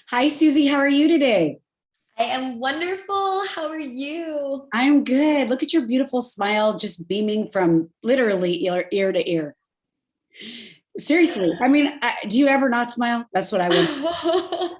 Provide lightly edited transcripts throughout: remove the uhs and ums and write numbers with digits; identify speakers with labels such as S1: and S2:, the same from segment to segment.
S1: Hi, Susie. How are you today?
S2: I am wonderful. How are you?
S1: I'm good. Look at your beautiful smile just beaming from literally ear to ear. Seriously. Do you ever not smile? That's what I would.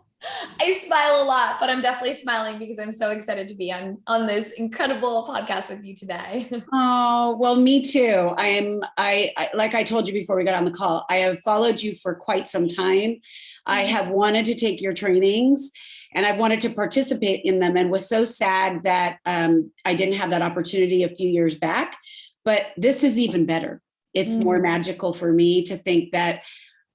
S2: I smile a lot, but I'm definitely smiling because I'm so excited to be on this incredible podcast with you today.
S1: Oh, well, me too. Like I told you before we got on the call, I have followed you for quite some time. I have wanted to take your trainings and I've wanted to participate in them and was so sad that I didn't have that opportunity a few years back. But this is even better. It's more magical for me to think that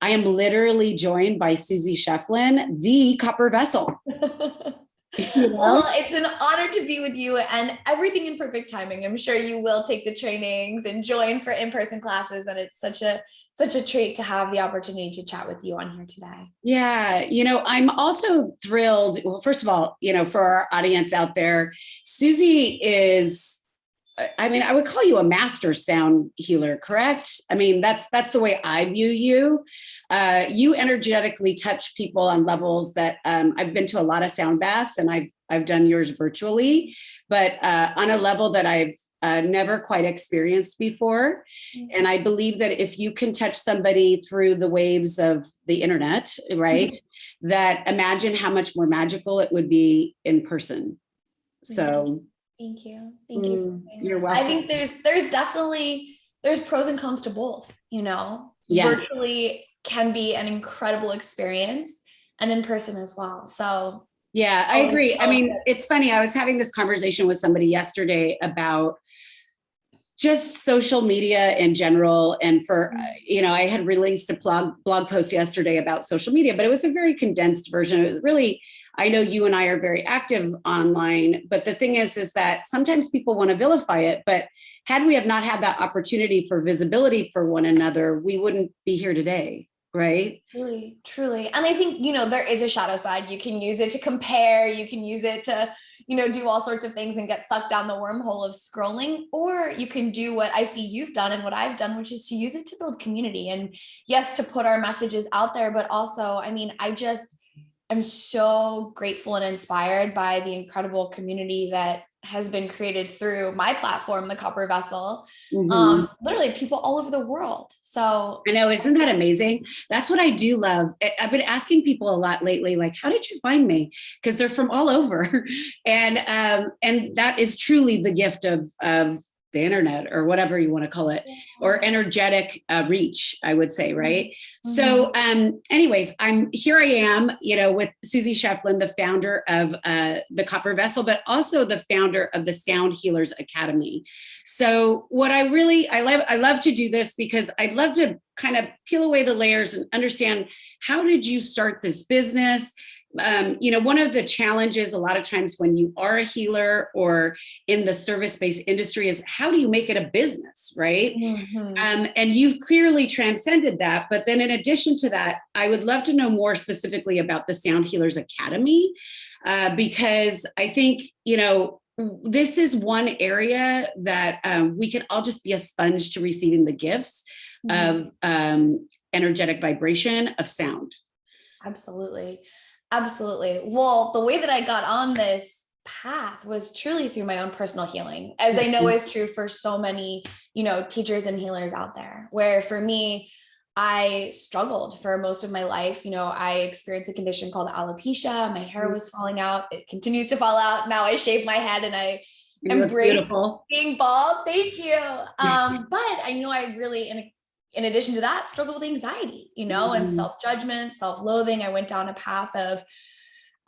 S1: I am literally joined by Susy Schieffelin, the copper vessel. You know?
S2: Well, it's an honor to be with you and everything in perfect timing. I'm sure you will take the trainings and join for in-person classes. And it's such a treat to have the opportunity to chat with you on here today.
S1: Yeah, I'm also thrilled. Well, first of all, for our audience out there, Susie is, I would call you a master sound healer, correct? That's the way I view you. You energetically touch people on levels that I've been to a lot of sound baths, and I've done yours virtually, but on a level that I've never quite experienced before. And I believe that if you can touch somebody through the waves of the internet, right, that imagine how much more magical it would be in person. So
S2: Thank you. Thank you for saying
S1: you're
S2: that. I
S1: welcome.
S2: think there's definitely there's pros and cons to both, you know.
S1: Yes.
S2: Virtually can be an incredible experience and in person as well. So
S1: Yeah, I
S2: always,
S1: agree.
S2: always
S1: It's funny. I was having this conversation with somebody yesterday about just social media in general. And for, I had released a blog post yesterday about social media, but it was a very condensed version. It was really, I know you and I are very active online, but the thing is that sometimes people want to vilify it. But had we have not had that opportunity for visibility for one another, we wouldn't be here today. Right.
S2: Truly, truly. And I think, there is a shadow side. You can use it to compare, you can use it to, do all sorts of things and get sucked down the wormhole of scrolling, or you can do what I see you've done and what I've done, which is to use it to build community. And yes, to put our messages out there, but also, I'm so grateful and inspired by the incredible community that has been created through my platform, the Copper Vessel. Literally people all over the world. So
S1: I know, isn't that amazing? That's what I do love. I've been asking people a lot lately, like, how did you find me? Because they're from all over. And that is truly the gift of the internet, or whatever you want to call it, or energetic reach, I would say, right? So anyways, here I am, with Susy Schieffelin, the founder of the Copper Vessel, but also the founder of the Sound Healers Academy. So what I love to do this because I'd love to kind of peel away the layers and understand, how did you start this business? One of the challenges a lot of times when you are a healer or in the service-based industry is, how do you make it a business, right? And you've clearly transcended that. But then in addition to that, I would love to know more specifically about the Sound Healers Academy, because I think, this is one area that we can all just be a sponge to receiving the gifts of energetic vibration of sound.
S2: Absolutely. Absolutely. Well, the way that I got on this path was truly through my own personal healing, as I know is true for so many, teachers and healers out there, where for me, I struggled for most of my life. I experienced a condition called alopecia. My hair was falling out. It continues to fall out. Now I shave my head and I embrace being bald. Thank you. But I really, in addition to that, struggle with anxiety, and self-judgment, self-loathing. I went down a path of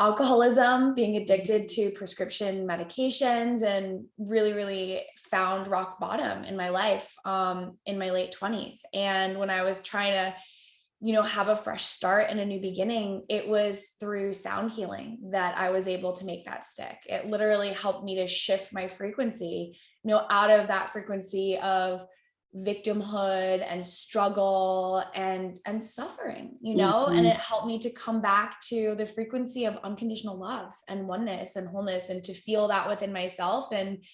S2: alcoholism, being addicted to prescription medications, and really, really found rock bottom in my life in my late 20s. And when I was trying to, have a fresh start and a new beginning, it was through sound healing that I was able to make that stick. It literally helped me to shift my frequency, out of that frequency of victimhood and struggle and suffering, and it helped me to come back to the frequency of unconditional love and oneness and wholeness, and to feel that within myself. And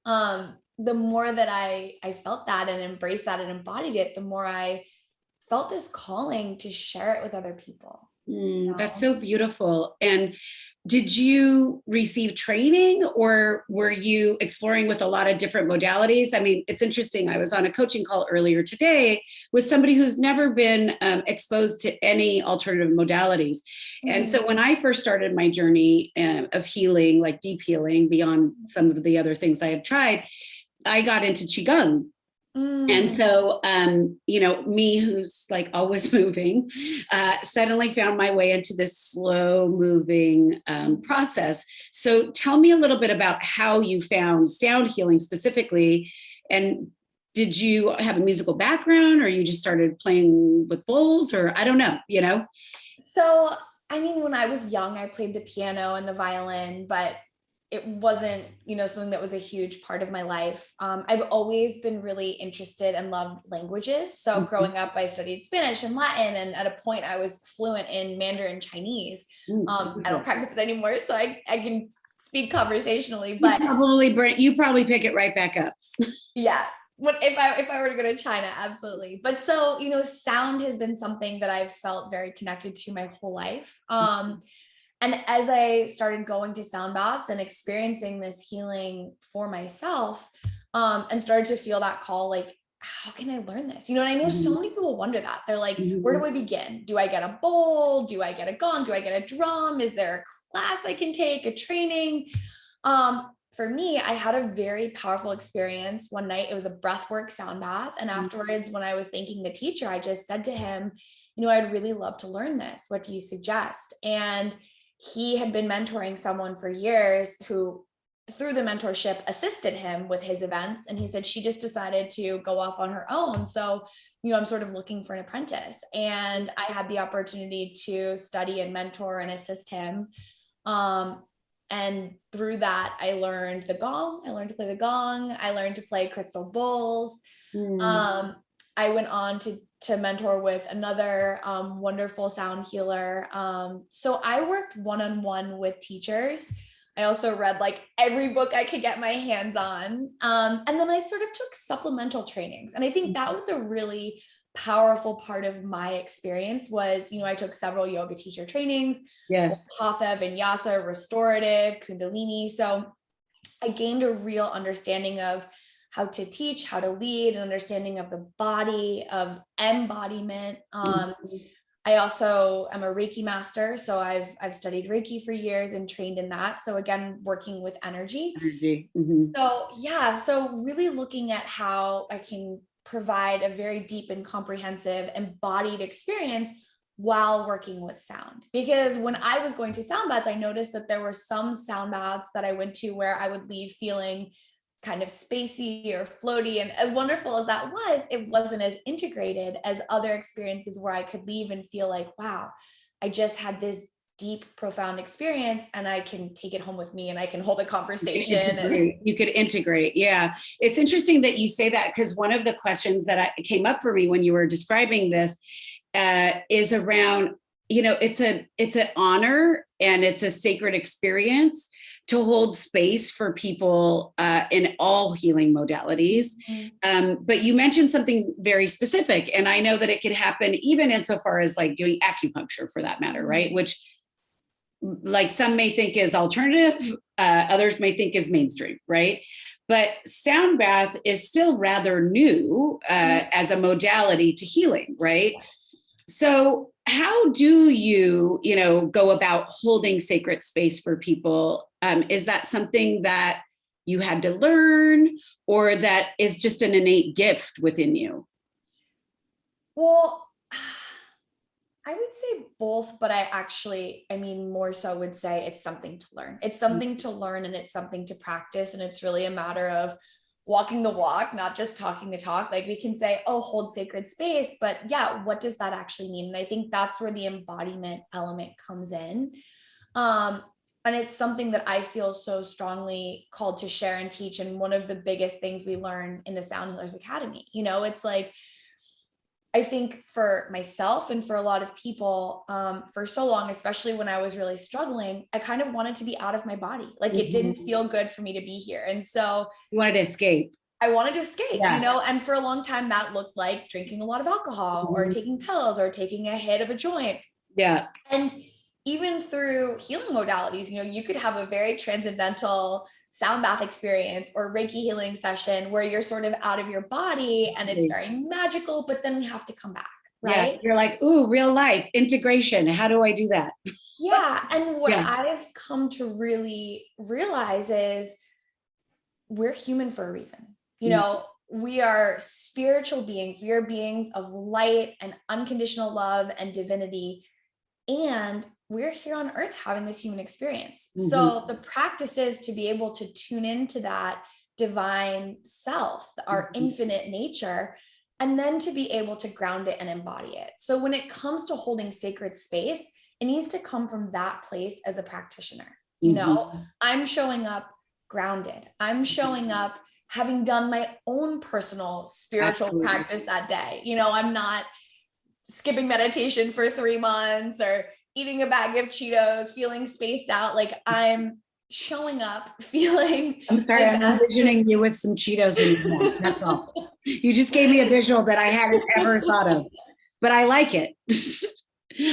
S2: the more that I felt that and embraced that and embodied it, the more I felt this calling to share it with other people.
S1: That's so beautiful. And did you receive training, or were you exploring with a lot of different modalities? I mean, it's interesting. I was on a coaching call earlier today with somebody who's never been exposed to any alternative modalities. And so when I first started my journey of healing, like deep healing beyond some of the other things I had tried, I got into Qigong. And so, me who's like always moving, suddenly found my way into this slow moving process. So tell me a little bit about how you found sound healing specifically. And did you have a musical background, or you just started playing with bowls, or I don't know.
S2: So, I mean, when I was young, I played the piano and the violin, but it wasn't, something that was a huge part of my life. I've always been really interested and loved languages. So growing up, I studied Spanish and Latin, and at a point I was fluent in Mandarin Chinese. I don't practice it anymore, so I can speak conversationally, but
S1: you probably pick it right back up.
S2: Yeah. If I were to go to China, absolutely. But so, sound has been something that I've felt very connected to my whole life. And as I started going to sound baths and experiencing this healing for myself, and started to feel that call, like, how can I learn this? And I know so many people wonder that. They're like, where do I begin? Do I get a bowl? Do I get a gong? Do I get a drum? Is there a class I can take, a training? For me, I had a very powerful experience one night. It was a breathwork sound bath. And afterwards, when I was thanking the teacher, I just said to him, I'd really love to learn this. What do you suggest? And he had been mentoring someone for years who, through the mentorship, assisted him with his events. And he said, she just decided to go off on her own. So, I'm sort of looking for an apprentice. And I had the opportunity to study and mentor and assist him. And through that, I learned the gong. I learned to play the gong. I learned to play crystal bowls. I went on to mentor with another wonderful sound healer. So I worked one-on-one with teachers. I also read like every book I could get my hands on. And then I sort of took supplemental trainings. And I think that was a really powerful part of my experience was, I took several yoga teacher trainings.
S1: Yes.
S2: Hatha, Vinyasa, restorative, Kundalini. So I gained a real understanding of how to teach, how to lead, an understanding of the body, of embodiment. I also am a Reiki master. So I've studied Reiki for years and trained in that. So again, working with energy. So yeah, so really looking at how I can provide a very deep and comprehensive embodied experience while working with sound. Because when I was going to sound baths, I noticed that there were some sound baths that I went to where I would leave feeling kind of spacey or floaty. And as wonderful as that was, it wasn't as integrated as other experiences where I could leave and feel like, wow, I just had this deep, profound experience and I can take it home with me and I can hold a conversation.
S1: You could integrate. Yeah. It's interesting that you say that, because one of the questions that came up for me when you were describing this is around, it's an honor and it's a sacred experience to hold space for people in all healing modalities. But you mentioned something very specific, and I know that it could happen even insofar as like doing acupuncture for that matter, right? Which like some may think is alternative, others may think is mainstream, right? But sound bath is still rather new as a modality to healing, right? So how do you, go about holding sacred space for people? Is that something that you had to learn, or that is just an innate gift within you?
S2: Well, I would say both, but more so would say it's something to learn. It's something to learn and it's something to practice. And it's really a matter of walking the walk, not just talking the talk. Like we can say, oh, hold sacred space, but yeah, what does that actually mean? And I think that's where the embodiment element comes in. And it's something that I feel so strongly called to share and teach. And one of the biggest things we learn in the Sound Healers Academy, it's like, I think for myself and for a lot of people, for so long, especially when I was really struggling, I kind of wanted to be out of my body. Like it didn't feel good for me to be here. And so
S1: you wanted to escape.
S2: I wanted to escape, and for a long time that looked like drinking a lot of alcohol or taking pills or taking a hit of a joint.
S1: Yeah.
S2: And even through healing modalities, you know, you could have a very transcendental sound bath experience or Reiki healing session where you're sort of out of your body and it's very magical, but then we have to come back, right?
S1: Yeah. You're like, ooh, real life integration. How do I do that?
S2: Yeah. And what
S1: Yeah.
S2: I've come to really realize is we're human for a reason. You know, we are spiritual beings. We are beings of light and unconditional love and divinity. And we're here on earth having this human experience. So the practice is to be able to tune into that divine self, our infinite nature, and then to be able to ground it and embody it. So when it comes to holding sacred space, it needs to come from that place as a practitioner. You know, I'm showing up grounded. I'm showing up having done my own personal spiritual practice that day. You know, I'm not skipping meditation for 3 months or eating a bag of Cheetos, feeling spaced out. Like I'm showing up, feeling.
S1: I'm sorry, I'm envisioning you with some Cheetos in your mouth. That's all. You just gave me a visual that I hadn't ever thought of, but I like it.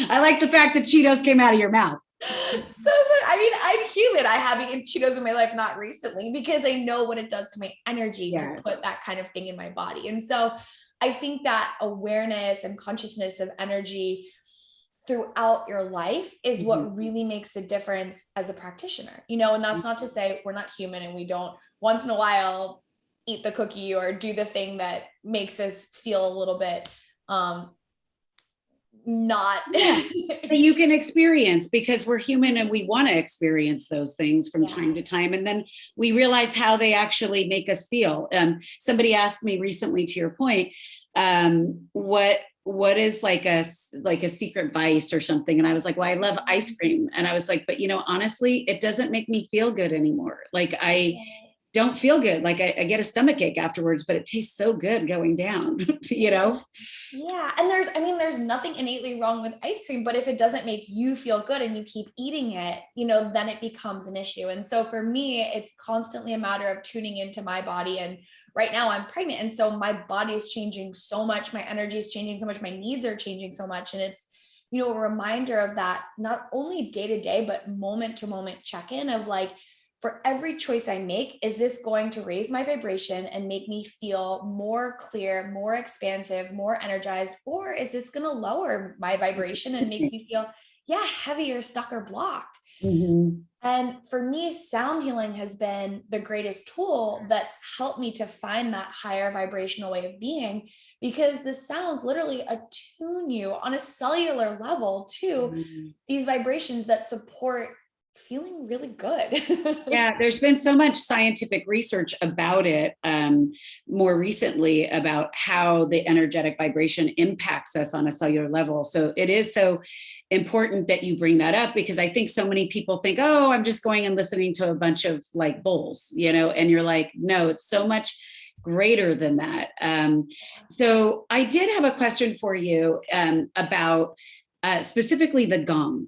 S1: I like the fact that Cheetos came out of your mouth.
S2: So, I mean, I'm human. I have eaten Cheetos in my life, not recently, because I know what it does to my energy to put that kind of thing in my body. And so I think that awareness and consciousness of energy throughout your life is what really makes a difference as a practitioner, you know, and that's not to say we're not human and we don't once in a while eat the cookie or do the thing that makes us feel a little bit not
S1: that you can experience, because we're human and we want to experience those things from time to time, and then we realize how they actually make us feel. Somebody asked me recently, to your point, what is like a secret vice or something, and I was like, well, I love ice cream, and I was like, but you know, honestly, it doesn't make me feel good anymore. Like I don't feel good. Like I get a stomach ache afterwards, but it tastes so good going down, you know?
S2: Yeah. And there's nothing innately wrong with ice cream, but if it doesn't make you feel good and you keep eating it, you know, then it becomes an issue. And so for me, it's constantly a matter of tuning into my body. And right now I'm pregnant. And so my body is changing so much. My energy is changing so much. My needs are changing so much. And it's, you know, a reminder of that, not only day to day, but moment to moment check-in of like, for every choice I make, is this going to raise my vibration and make me feel more clear, more expansive, more energized? Or is this going to lower my vibration and make me feel, heavier, stuck, or blocked? And for me, sound healing has been the greatest tool that's helped me to find that higher vibrational way of being, because the sounds literally attune you on a cellular level to these vibrations that support feeling really good.
S1: Yeah, there's been so much scientific research about it more recently, about how the energetic vibration impacts us on a cellular level. So it is so important that you bring that up, because I think so many people think, oh, I'm just going and listening to a bunch of like bulls, you know, and you're like, no, it's so much greater than that. So I did have a question for you about specifically the gong.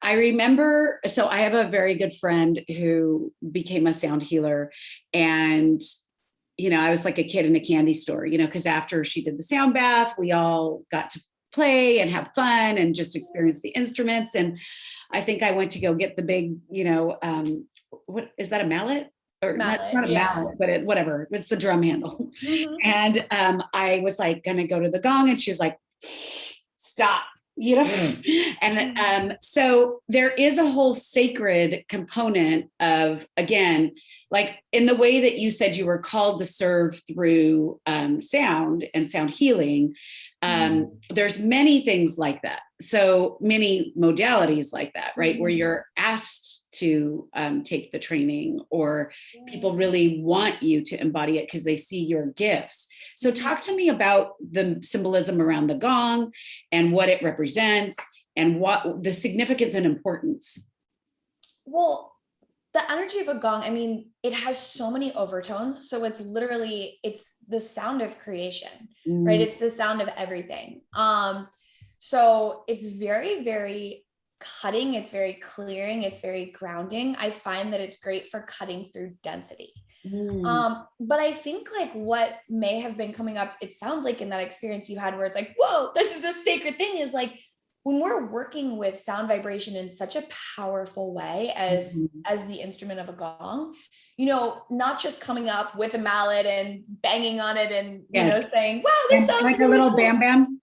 S1: I remember, so I have a very good friend who became a sound healer, and, you know, I was like a kid in a candy store, you know, because after she did the sound bath, we all got to play and have fun and just experience the instruments. And I think I went to go get the big, you know, what is that, a mallet? Or mallet, not a mallet, but whatever, it's the drum handle. And I was like gonna go to the gong, and she was like, stop, you know? And so there is a whole sacred component of, again, like in the way that you said you were called to serve through sound and sound healing, there's many things like that. So many modalities like that, right? Where you're asked to take the training, or people really want you to embody it because they see your gifts. So talk to me about the symbolism around the gong and what it represents and what the significance and importance.
S2: Well, the energy of a gong, I mean, it has so many overtones. So it's literally, it's the sound of creation, right? It's the sound of everything. So it's very, very cutting. It's very clearing. It's very grounding. I find that it's great for cutting through density. But I think like what may have been coming up, it sounds like in that experience you had where it's like, whoa, this is a sacred thing, is like, when we're working with sound vibration in such a powerful way as the instrument of a gong, you know, not just coming up with a mallet and banging on it and, you know, saying, wow, this sounds
S1: like
S2: really
S1: a little
S2: cool.
S1: bam bam.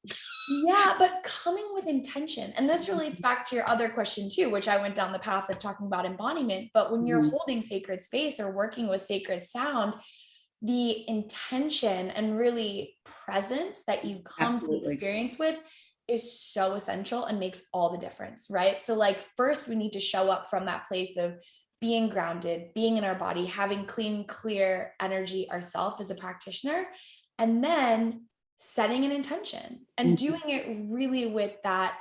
S2: Yeah, but coming with intention. And this relates back to your other question too, which I went down the path of talking about embodiment. But when you're holding sacred space or working with sacred sound, the intention and really presence that you come to the experience with is so essential and makes all the difference, right? So like first we need to show up from that place of being grounded, being in our body, having clean, clear energy ourselves as a practitioner, and then setting an intention and doing it really with that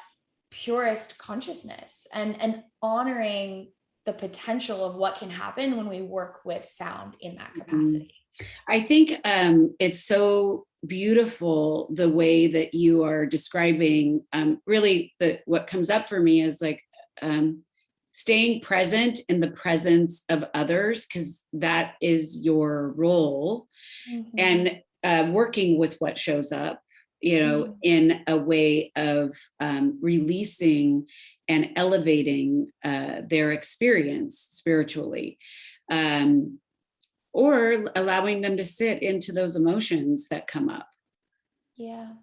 S2: purest consciousness and honoring the potential of what can happen when we work with sound in that capacity.
S1: I think it's so beautiful the way that you are describing really what comes up for me is like staying present in the presence of others, because that is your role, and working with what shows up, you know, in a way of releasing and elevating their experience spiritually. Or allowing them to sit into those emotions that come up.
S2: Yeah,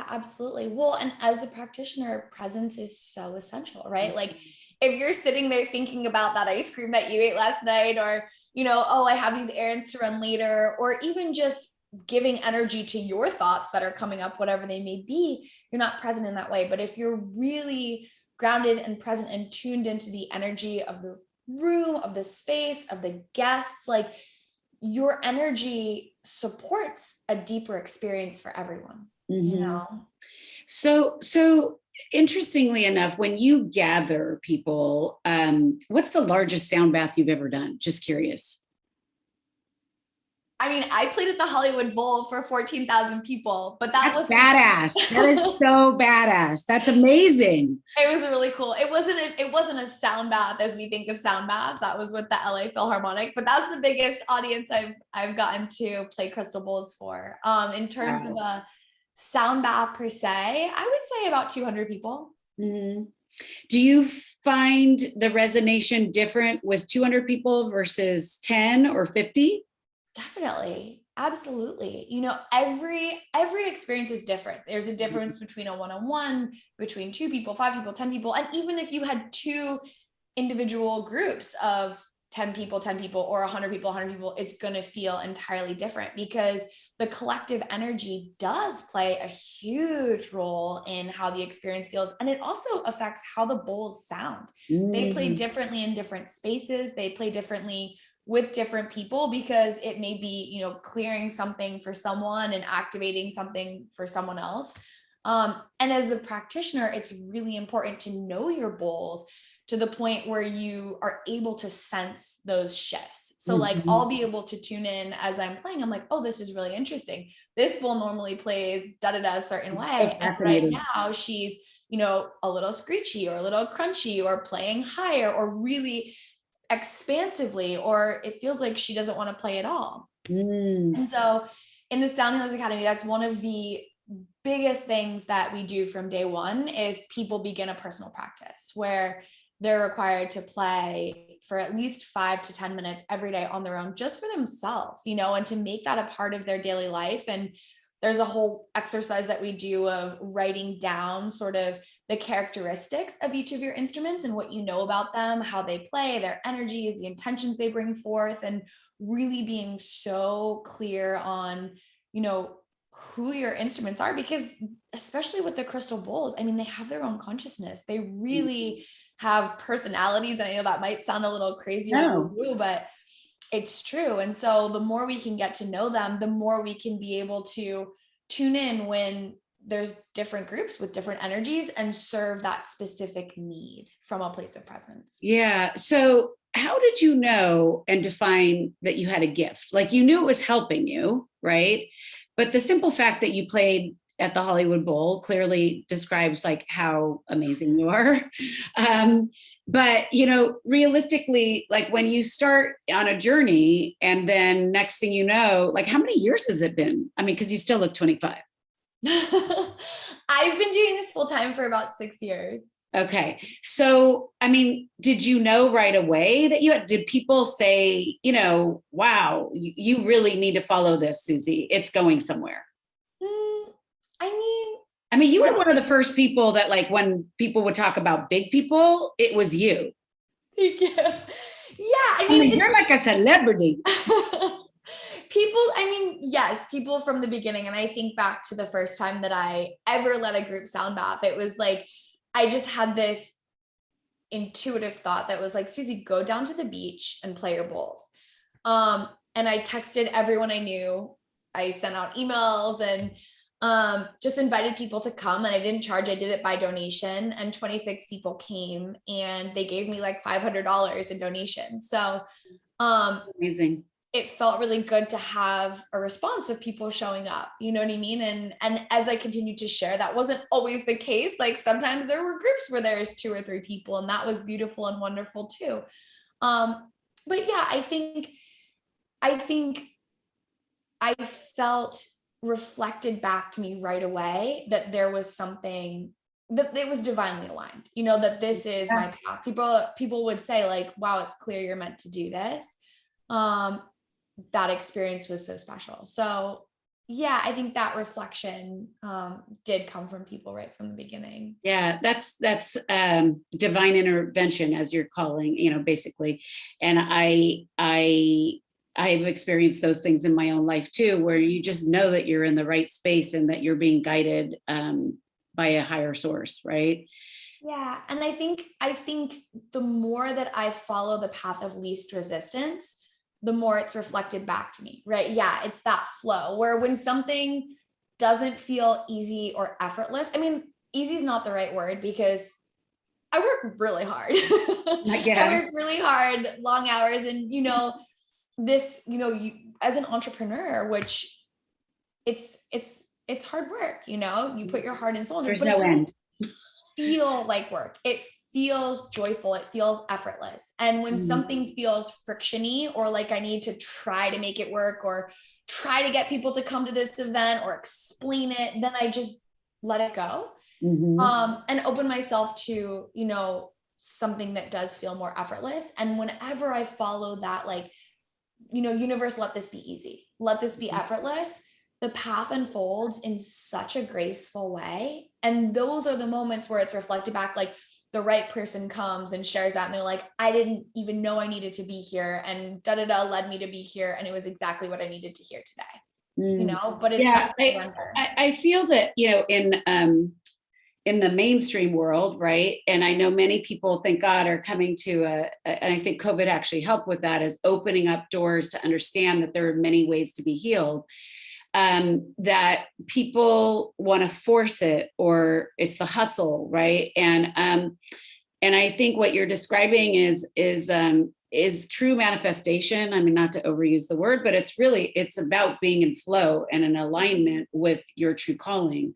S2: absolutely. Well, and as a practitioner, presence is so essential, right? Like if you're sitting there thinking about that ice cream that you ate last night, or, you know, oh, I have these errands to run later, or even just giving energy to your thoughts that are coming up, whatever they may be, you're not present in that way. But if you're really grounded and present and tuned into the energy of the room, of the space, of the guests, like your energy supports a deeper experience for everyone, you know?
S1: So interestingly enough, when you gather people, what's the largest sound bath you've ever done? Just curious.
S2: I mean, I played at the Hollywood Bowl for 14,000 people, but
S1: That's badass. That is so badass. That's amazing.
S2: It was really cool. It wasn't a sound bath as we think of sound baths. That was with the LA Philharmonic, but that's the biggest audience I've gotten to play crystal bowls for. In terms of a sound bath per se, I would say about 200 people.
S1: Do you find the resonation different with 200 people versus 10 or 50?
S2: Definitely. Absolutely. You know, every experience is different. There's a difference between a one-on-one, between 2 people, 5 people, 10 people. And even if you had 2 individual groups of 10 people, or 100 people, 100 people, it's going to feel entirely different, because the collective energy does play a huge role in how the experience feels. And it also affects how the bowls sound. They play differently in different spaces. They play differently with different people, because it may be, you know, clearing something for someone and activating something for someone else. And as a practitioner, it's really important to know your bowls to the point where you are able to sense those shifts. So like I'll be able to tune in as I'm playing. I'm like, oh, this is really interesting. This bowl normally plays da-da-da a certain way. And right now she's, you know, a little screechy or a little crunchy or playing higher or really expansively, or it feels like she doesn't want to play at all. And so in the Sound Healers Academy, that's one of the biggest things that we do from day one is people begin a personal practice where they're required to play for at least 5 to 10 minutes every day on their own, just for themselves, you know, and to make that a part of their daily life. And there's a whole exercise that we do of writing down sort of the characteristics of each of your instruments and what you know about them, how they play, their energies, the intentions they bring forth, and really being so clear on, you know, who your instruments are, because especially with the crystal bowls, I mean, they have their own consciousness. They really have personalities. And I know that might sound a little crazy or woo, but it's true. And so the more we can get to know them, the more we can be able to tune in when there's different groups with different energies and serve that specific need from a place of presence.
S1: Yeah. So how did you know and define that you had a gift? Like you knew it was helping you, right? But the simple fact that you played at the Hollywood Bowl clearly describes like how amazing you are. But, you know, realistically, like when you start on a journey and then next thing you know, like how many years has it been? I mean, because you still look 25.
S2: I've been doing this full time for about 6 years.
S1: Okay. So, I mean, did you know right away that did people say, wow, you really need to follow this, Susy. It's going somewhere.
S2: I mean,
S1: you were one of the first people that, like, when people would talk about big people, it was you.
S2: Thank you. Yeah. I mean,
S1: you're like a celebrity.
S2: Yes, people from the beginning. And I think back to the first time that I ever led a group sound bath. It was like, I just had this intuitive thought that was like, Susy, go down to the beach and play your bowls. And I texted everyone I knew. I sent out emails and just invited people to come, and I didn't charge. I did it by donation, and 26 people came, and they gave me like $500 in donation. So
S1: amazing.
S2: It felt really good to have a response of people showing up, you know what I mean? And as I continued to share, that wasn't always the case. Like sometimes there were groups where there's 2 or 3 people, and that was beautiful and wonderful too. But yeah, I think I felt reflected back to me right away that there was something that it was divinely aligned, that this is my path. People would say like, wow, it's clear you're meant to do this. That experience was so special. So yeah, I think that reflection did come from people right from the beginning.
S1: Yeah, that's divine intervention, as you're calling, basically. And I've experienced those things in my own life too, where you just know that you're in the right space and that you're being guided by a higher source, right?
S2: Yeah. And I think the more that I follow the path of least resistance, the more it's reflected back to me, right? Yeah, it's that flow where when something doesn't feel easy or effortless, easy is not the right word because I work really hard.
S1: Yeah.
S2: I work really hard, long hours. And, this, you as an entrepreneur, which it's hard work, you put your heart and soul into it,
S1: There's no end.
S2: Feel like work. It feels joyful. It feels effortless. And when something feels frictiony or like I need to try to make it work or try to get people to come to this event or explain it, then I just let it go. And open myself to, something that does feel more effortless. And whenever I follow that, like, universe, let this be easy. Let this be effortless. The path unfolds in such a graceful way. And those are the moments where it's reflected back, like the right person comes and shares that. And they're like, I didn't even know I needed to be here. And led me to be here. And it was exactly what I needed to hear today, but it's that surrender.
S1: I feel that, in the mainstream world, right? And I know many people, thank God, are coming to and I think COVID actually helped with that, is opening up doors to understand that there are many ways to be healed. That people want to force it, or it's the hustle, right? And I think what you're describing is true manifestation. Not to overuse the word, but it's about being in flow and in alignment with your true calling.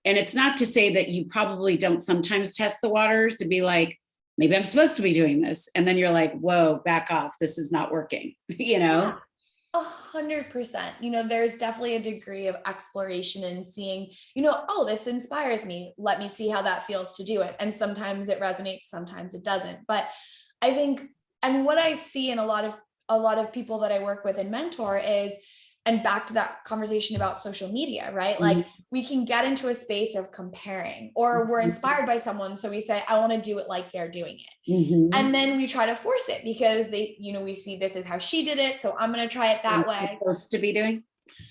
S1: And it's not to say that you probably don't sometimes test the waters to be like, maybe I'm supposed to be doing this, and then you're like, whoa, back off, this is not working.
S2: Yeah. 100%. There's definitely a degree of exploration and seeing, oh, this inspires me. Let me see how that feels to do it. And sometimes it resonates, sometimes it doesn't. But I think, and what I see in a lot of people that I work with and mentor is, and back to that conversation about social media, right? Like we can get into a space of comparing, or we're inspired by someone. So we say, I want to do it like they're doing it. And then we try to force it because we see this is how she did it. So I'm going to try it that way.
S1: Supposed to be doing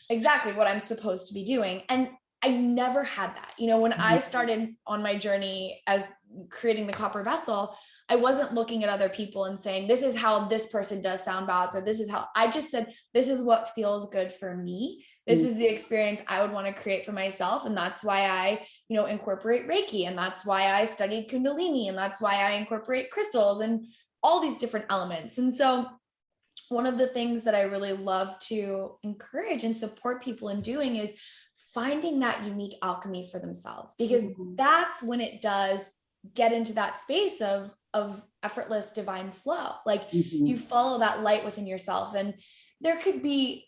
S2: exactly what I'm supposed to be doing. And I never had that, when I started on my journey as creating the copper vessel, I wasn't looking at other people and saying, this is how this person does sound baths, or this is how. I just said, this is what feels good for me. This is the experience I would want to create for myself. And that's why I, incorporate Reiki. And that's why I studied Kundalini. And that's why I incorporate crystals and all these different elements. And so one of the things that I really love to encourage and support people in doing is finding that unique alchemy for themselves, because that's when it does get into that space of effortless divine flow. Like you follow that light within yourself. And there could be,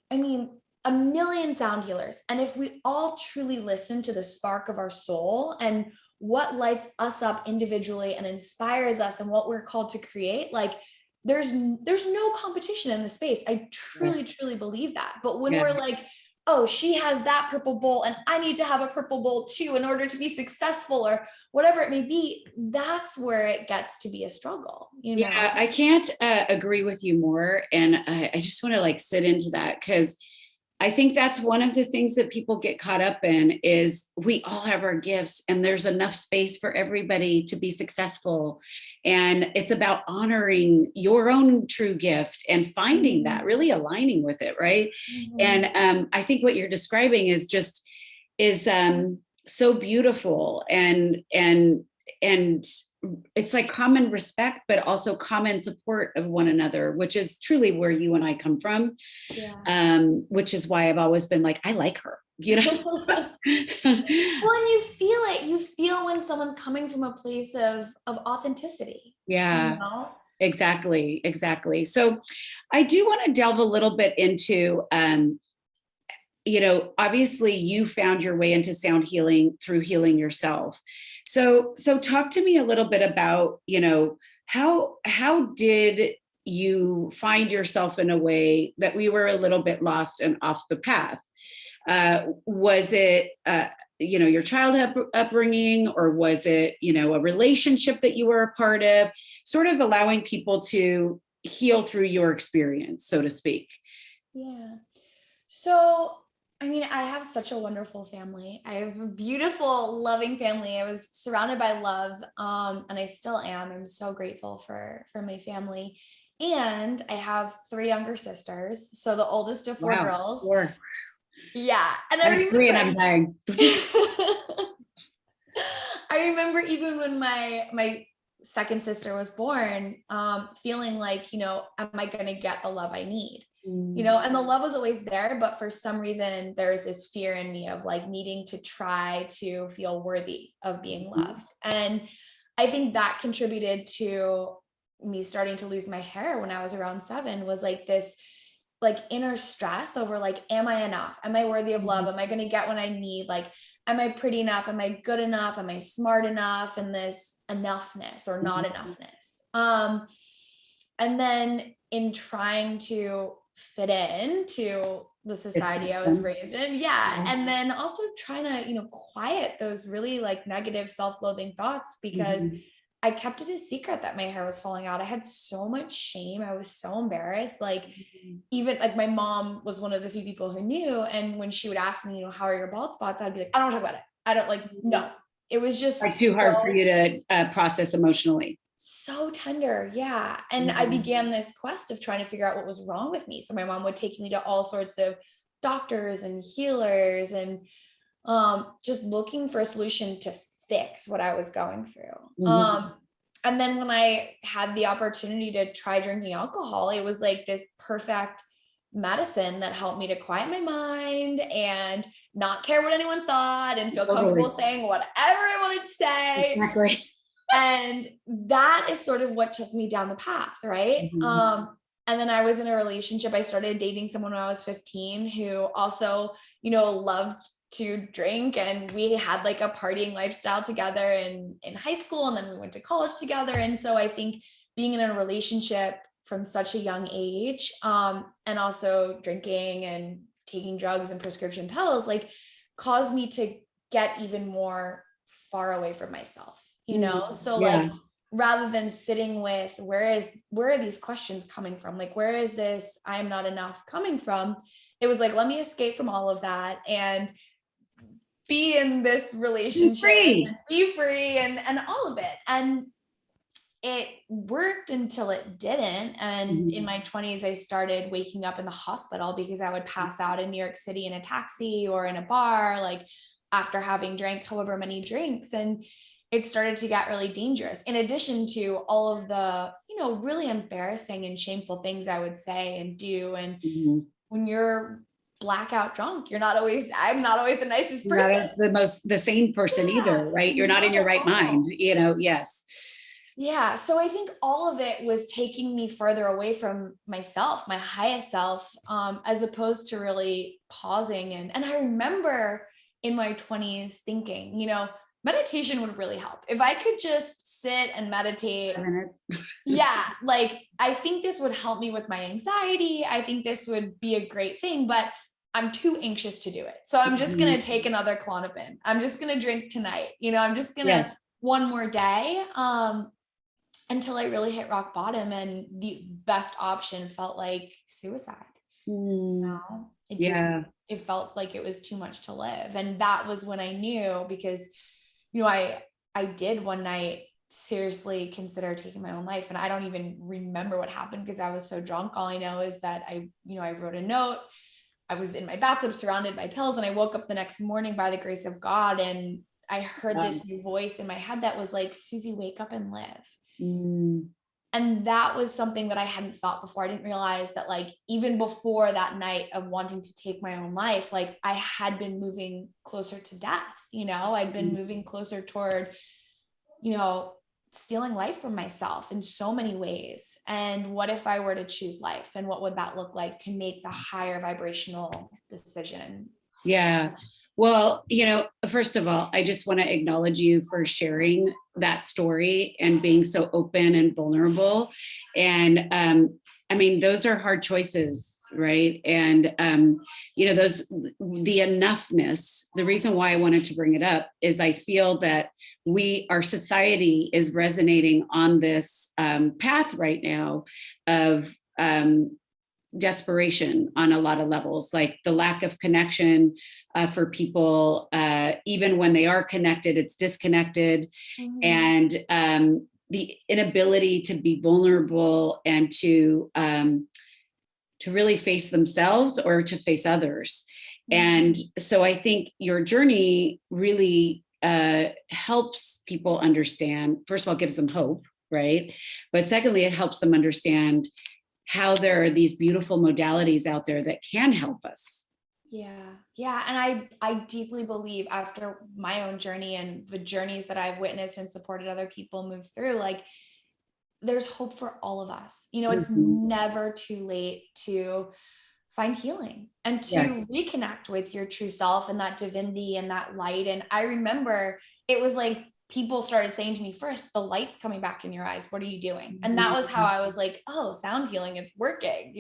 S2: a million sound healers. And if we all truly listen to the spark of our soul and what lights us up individually and inspires us and what we're called to create, like there's no competition in the space. I truly, truly believe that. But when we're like, oh, she has that purple bowl and I need to have a purple bowl too in order to be successful, or whatever it may be, that's where it gets to be a struggle, you know?
S1: Yeah, I can't agree with you more. And I just want to like sit into that, because I think that's one of the things that people get caught up in is we all have our gifts and there's enough space for everybody to be successful. And it's about honoring your own true gift and finding that, really aligning with it, right? And I think what you're describing is just so beautiful, and it's like common respect, but also common support of one another, which is truly where you and I come from. Which is why I've always been like, I like her, you know?
S2: Well, and you feel it. You feel when someone's coming from a place of authenticity.
S1: Yeah,
S2: you know?
S1: exactly. So I do want to delve a little bit into, obviously you found your way into sound healing through healing yourself. So talk to me a little bit about, how did you find yourself in a way that we were a little bit lost and off the path? Was it, your childhood upbringing, or was it, a relationship that you were a part of, sort of allowing people to heal through your experience, so to speak?
S2: Yeah. So, I mean, I have such a wonderful family. I have a beautiful, loving family. I was surrounded by love, and I still am. I'm so grateful for my family. And I have 3 younger sisters. So the oldest of 4 girls.
S1: 4.
S2: Yeah. And
S1: I have 3 and I'm dying.
S2: I remember even when my second sister was born, feeling like, am I going to get the love I need? And the love was always there, but for some reason there's this fear in me of like needing to try to feel worthy of being loved. And I think that contributed to me starting to lose my hair when I was around 7, was like this like inner stress over like, am I enough? Am I worthy of love? Am I going to get what I need? Like, am I pretty enough? Am I good enough? Am I smart enough? And this enoughness or not enoughness. And then in trying to fit into the society I was raised in. Yeah. And then also trying to, quiet those really like negative self-loathing thoughts, because I kept it a secret that my hair was falling out. I had so much shame. I was so embarrassed. Like even like my mom was one of the few people who knew. And when she would ask me, how are your bald spots? I'd be like, I don't talk about it. I don't like, no, it was just
S1: like too hard for you to process emotionally.
S2: So tender. Yeah. And I began this quest of trying to figure out what was wrong with me. So my mom would take me to all sorts of doctors and healers and just looking for a solution to fix what I was going through. And then when I had the opportunity to try drinking alcohol, it was like this perfect medicine that helped me to quiet my mind and not care what anyone thought and feel comfortable saying whatever I wanted to say.
S1: Exactly.
S2: And that is sort of what took me down the path. Right. And then I was in a relationship. I started dating someone when I was 15 who also, loved to drink. And we had like a partying lifestyle together in high school. And then we went to college together. And so I think being in a relationship from such a young age, and also drinking and taking drugs and prescription pills, like caused me to get even more far away from myself. So like, rather than sitting with where are these questions coming from? Like, where is this, I'm not enough coming from? It was like, let me escape from all of that and be in this relationship, be free and all of it. And it worked until it didn't. And in my 20s, I started waking up in the hospital because I would pass out in New York City in a taxi or in a bar, like after having drank however many drinks. And it started to get really dangerous, in addition to all of the, really embarrassing and shameful things I would say and do. And when you're blackout drunk, I'm not always the nicest person.
S1: Not the sane person either, right? You're not in your right mind, yes.
S2: Yeah. So I think all of it was taking me further away from myself, my highest self, as opposed to really pausing. And I remember in my 20s thinking, meditation would really help. If I could just sit and meditate. Yeah. Like, I think this would help me with my anxiety. I think this would be a great thing, but I'm too anxious to do it. So I'm just going to take another Klonopin. I'm just going to drink tonight. I'm just going to one more day. Until I really hit rock bottom, and the best option felt like suicide. It felt like it was too much to live. And that was when I knew, because, I did one night seriously consider taking my own life. And I don't even remember what happened because I was so drunk. All I know is that I wrote a note. I was in my bathtub surrounded by pills, and I woke up the next morning by the grace of God. And I heard this new voice in my head that was like, Susy, wake up and live. And that was something that I hadn't thought before. I didn't realize that, like, even before that night of wanting to take my own life, like, I had been moving closer to death. I'd been moving closer toward, stealing life from myself in so many ways. And what if I were to choose life? And what would that look like to make the higher vibrational decision?
S1: Yeah. Well, first of all, I just want to acknowledge you for sharing that story and being so open and vulnerable. And I mean, those are hard choices, right? And the enoughness, the reason why I wanted to bring it up is I feel that our society is resonating on this path right now of desperation on a lot of levels, like the lack of connection for people. Even when they are connected, it's disconnected. And the inability to be vulnerable and to really face themselves or to face others. And so I think your journey really helps people understand, first of all, gives them hope, right? But secondly, it helps them understand how there are these beautiful modalities out there that can help us.
S2: Yeah. And I deeply believe, after my own journey and the journeys that I've witnessed and supported other people move through, like, there's hope for all of us. It's never too late to find healing and to reconnect with your true self and that divinity and that light. And I remember it was like, people started saying to me first, the light's coming back in your eyes. What are you doing? And that was how I was like, oh, sound healing, it's working,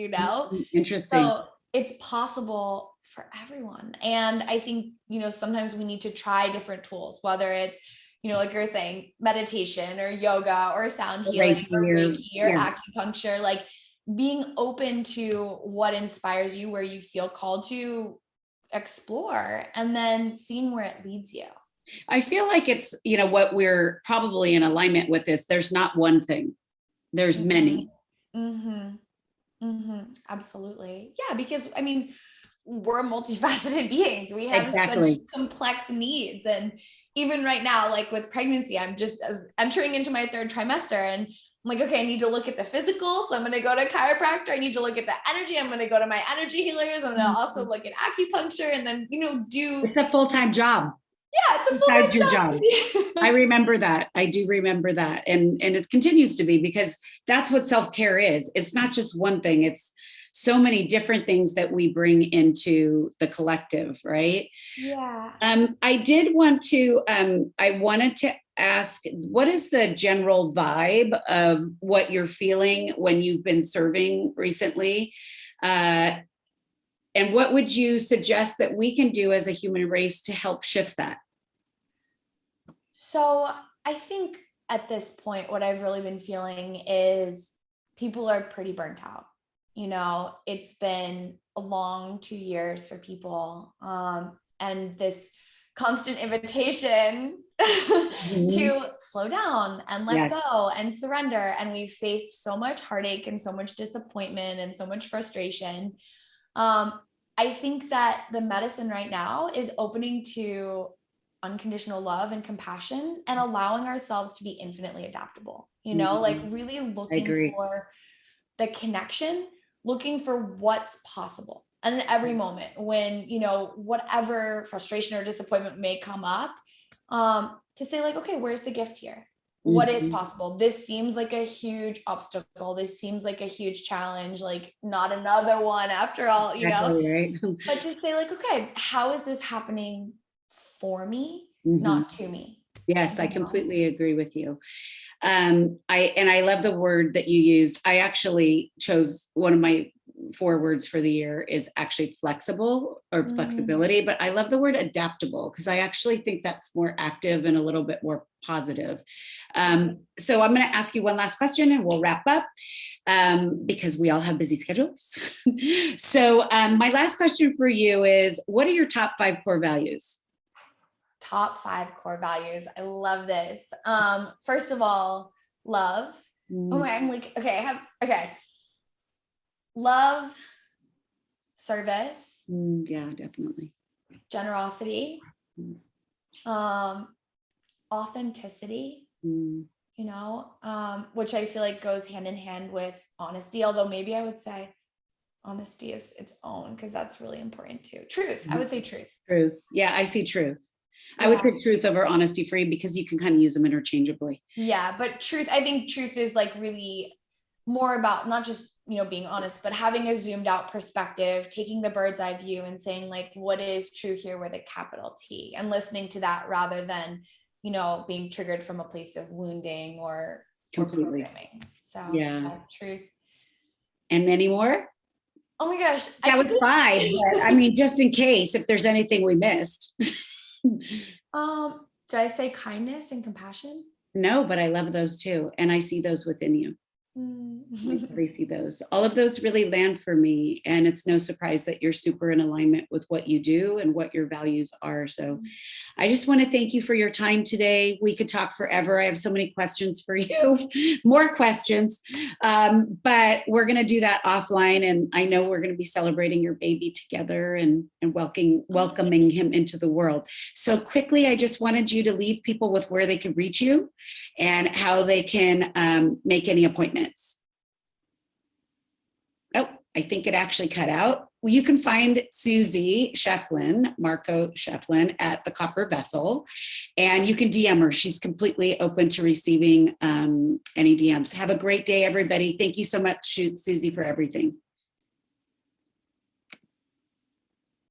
S1: Interesting.
S2: So it's possible for everyone. And I think, sometimes we need to try different tools, whether it's, like you're saying, meditation or yoga or sound healing or reiki or acupuncture, like being open to what inspires you, where you feel called to explore, and then seeing where it leads you.
S1: I feel like it's, what we're probably in alignment with is there's not one thing, there's many.
S2: Absolutely. Yeah. Because I mean, we're multifaceted beings. We have such complex needs. And even right now, like with pregnancy, I'm just entering into my third trimester, and I'm like, okay, I need to look at the physical. So I'm going to go to chiropractor. I need to look at the energy. I'm going to go to my energy healers. I'm going to also look at acupuncture, and then,
S1: It's a full-time job.
S2: Yeah, it's a full-time job.
S1: I remember that. I do remember that. And it continues to be, because that's what self-care is. It's not just one thing. It's so many different things that we bring into the collective, right?
S2: Yeah.
S1: I wanted to ask, what is the general vibe of what you're feeling when you've been serving recently? And what would you suggest that we can do as a human race to help shift that?
S2: So I think at this point, what I've really been feeling is people are pretty burnt out. It's been a long 2 years for people. And this constant invitation to slow down and let go and surrender. And we've faced so much heartache and so much disappointment and so much frustration. I think that the medicine right now is opening to unconditional love and compassion and allowing ourselves to be infinitely adaptable, like really looking for the connection, looking for what's possible. And in every moment when, whatever frustration or disappointment may come up, to say like, okay, where's the gift here? what is possible? This seems like a huge obstacle. This seems like a huge challenge, like not another one after all, you know,
S1: Right.
S2: but to say like, okay, how is this happening for me,
S1: Mm-hmm.
S2: not to me?
S1: Yes, I completely agree with you. I love the word that you used. I actually chose one of my 4 words for the year is actually flexible or flexibility, but I love the word adaptable because I actually think that's more active and a little bit more positive. So I'm going to ask you one last question and we'll wrap up because we all have busy schedules. So my last question for you is, what are your top 5 core values?
S2: Top 5 core values. I love this. First of all, love. Oh, I'm like, okay. Love, service.
S1: Yeah, definitely.
S2: Generosity. Authenticity. You know, which I feel like goes hand in hand with honesty, although maybe I would say honesty is its own because that's really important too. Truth. I would say truth.
S1: Truth. Yeah, I see truth. I would pick truth over honesty for you because you can kind of use them interchangeably.
S2: Yeah, but truth, I think truth is like really more about not just, you know, being honest, but having a zoomed out perspective, taking the bird's eye view and saying like, what is true here with a capital T, and listening to that rather than, you know, being triggered from a place of wounding or programming. So yeah, truth.
S1: And any more?
S2: Oh my gosh.
S1: That was 5, but I mean, just in case, if there's anything we missed.
S2: Did I say kindness and compassion?
S1: No, but I love those too. And I see those within you. I really see those. All of those really land for me. And it's no surprise that you're super in alignment with what you do and what your values are. So I just want to thank you for your time today. We could talk forever. I have so many questions for you, more questions, but we're going to do that offline. And I know we're going to be celebrating your baby together and welcoming him into the world. So quickly, I just wanted you to leave people with where they can reach you and how they can make any appointments. Oh, I think it actually cut out. Well, you can find Susy Markoe Schieffelin at the Copper Vessel, and you can DM her. She's completely open to receiving any DMs. Have a great day, everybody. Thank you so much, Susy, for everything.